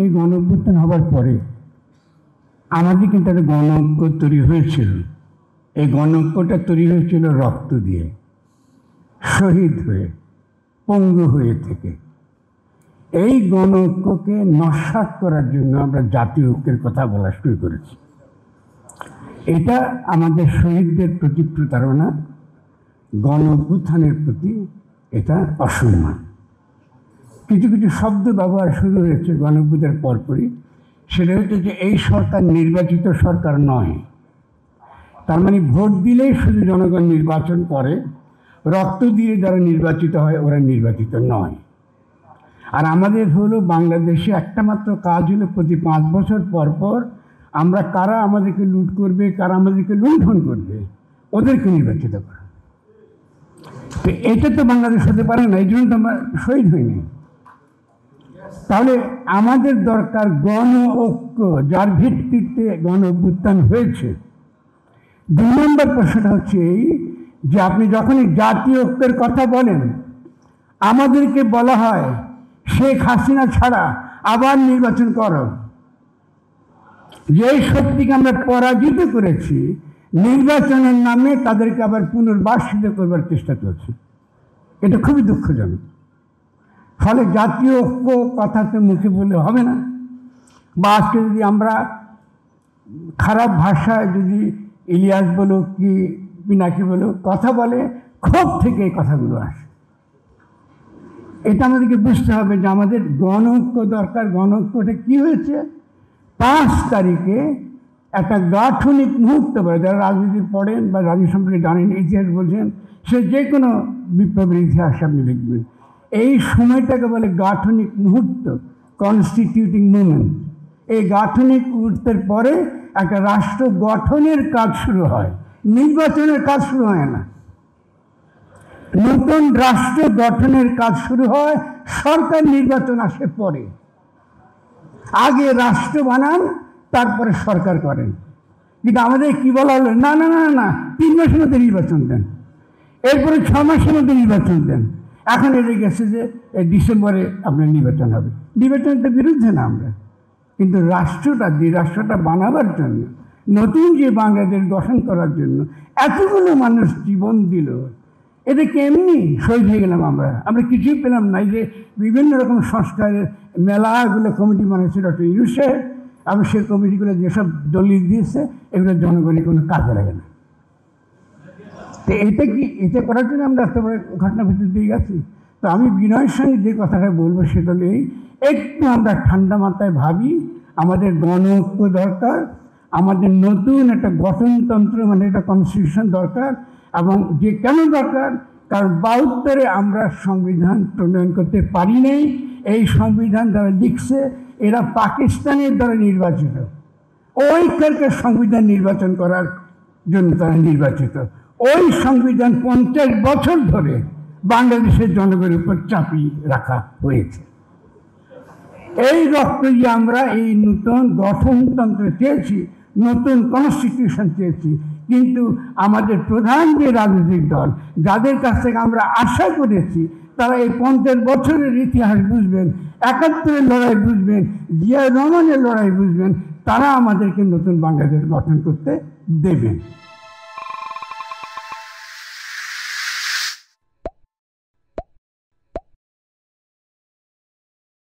এই গণঅভ্যুত্থান হবার পরে আমাদের কিন্তু একটা গণঐক্য তৈরি হয়েছিল। এই গণঐক্যটা তৈরি হয়েছিল রক্ত দিয়ে, শহীদ হয়ে, পঙ্গু হয়ে থেকে। এই গণঐক্যকে নস্যাৎ করার জন্য আমরা জাতীয় ঐক্যের কথা বলা শুরু করেছি। এটা আমাদের শহীদদের প্রতি প্রতারণা, গণঅভ্যুত্থানের প্রতি এটা অসম্মান। কিছু কিছু শব্দ ব্যবহার শুরু হয়েছে গণঅভ্যুত্থানের পরপরই। সেটা হচ্ছে যে এই সরকার নির্বাচিত সরকার নয়। তার মানে ভোট দিলেই শুধু জনগণ নির্বাচন করে, রক্ত দিয়ে যারা নির্বাচিত হয় ওরা নির্বাচিত নয়। আর আমাদের হলো বাংলাদেশে একটা মাত্র কাজ হলো প্রতি 5 বছর পর পর আমরা কারা আমাদেরকে লুট করবে, কারা আমাদেরকে লুণ্ঠন করবে, ওদেরকে নির্বাচিত করা। তো এটা তো বাংলাদেশ হতে পারে না, এই জন্য তো আমরা শহীদ হইনি। তাহলে আমাদের দরকার গণ ঐক্য, যার ভিত্তিতে গণ অভ্যুত্থান হয়েছে। 2 নম্বর প্রশ্নটা হচ্ছে এই যে আপনি যখনই জাতীয় ঐক্যের কথা বলেন, আমাদেরকে বলা হয় শেখ হাসিনা ছাড়া আবার নির্বাচন করো। যেই শক্তিকে আমরা পরাজিত করেছি, নির্বাচনের নামে তাদেরকে আবার পুনর্বাসিত করবার চেষ্টা চলছে। এটা খুবই দুঃখজনক। ফলে জাতীয় ঐক্য কথা তো মুখে বললে হবে না। বা আজকে যদি আমরা খারাপ ভাষায় যদি ইলিয়াস বলো কি পিনাকি বলো কথা বলে, ক্ষোভ থেকে এই কথাগুলো আসে। এটা আমাদেরকে বুঝতে হবে যে আমাদের গণ ঐক্য দরকার। গণ ঐক্যটা কী হয়েছে? 5 তারিখে একটা গাঠনিক মুহূর্ত পড়ে, যারা রাজনীতি পড়েন বা রাজনীতি সম্পর্কে জানেন, ইতিহাস বলছেন, সে যে কোনো বিপ্লবের ইতিহাস আপনি দেখবেন, এই সময়টাকে বলে গাঠনিক মুহূর্ত, কনস্টিটিউটিং মুভমেন্ট। এই গাঠনিক মুহূর্তের পরে একটা রাষ্ট্র গঠনের কাজ শুরু হয়, নির্বাচনের কাজ শুরু হয় না। নতুন রাষ্ট্র গঠনের কাজ শুরু হয়, সরকার নির্বাচন আসে পরে। আগে রাষ্ট্র বানান, তারপরে সরকার করেন। কিন্তু আমাদের কি বলা হলো, না না না না 3 মাসের মধ্যে নির্বাচন দেন, এরপরে 6 মাসের মধ্যে নির্বাচন দেন। এখন এদের গেছে যে ডিসেম্বরে আপনার নির্বাচন হবে। নির্বাচনের বিরুদ্ধে না আমরা, কিন্তু রাষ্ট্রটা, যে রাষ্ট্রটা বানাবার জন্য, নতুন যে বাংলাদেশ গঠন করার জন্য এতগুলো মানুষ জীবন দিল, এদেরকে এমনি শহীদ হয়ে গেলাম আমরা। আমরা কিছুই পেলাম না। এই যে বিভিন্ন রকম সংস্কারের মেলাগুলো কমিটি বানিয়েছিল ডক্টর ইউনূস সাহেব, আমি সেই কমিটিগুলো যেসব দলিল দিয়েছে এগুলো জনগণের কোনো কাজে লাগে না। তো এটা করার জন্য আমরা এত বড় ঘটনা ভিতর দিয়ে গেছি। তো আমি বিনয়ের সঙ্গে যে কথাটা বলবো সেটা হলো একটু আমরা ঠান্ডা মাথায় ভাবি, আমাদের গণ ঐক্য দরকার, আমাদের নতুন একটা গঠনতন্ত্র মানে একটা কনস্টিটিউশন দরকার। এবং যে কেন দরকার, কারণ 72-এ আমরা সংবিধান প্রণয়ন করতে পারি নাই। এই সংবিধান যারা লিখছে এরা পাকিস্তানের দ্বারা নির্বাচিত, ওইখানকার সংবিধান নির্বাচন করার জন্য তারা নির্বাচিত। ওই সংবিধান 50 বছর ধরে বাংলাদেশের জনগণের উপর চাপিয়ে রাখা হয়েছে। এই রক্ত দিয়ে আমরা এই নতুন গঠনতন্ত্র চেয়েছি, নতুন কনস্টিটিউশন চেয়েছি। কিন্তু আমাদের প্রধান যে রাজনৈতিক দল, যাদের কাছ থেকে আমরা আশা করেছি, তারা এই 50 বছরের ইতিহাস বুঝবেন, 71-এর লড়াই বুঝবেন, জিয়া রহমানের লড়াই বুঝবেন, তারা আমাদেরকে নতুন বাংলাদেশ গঠন করতে দেবেন।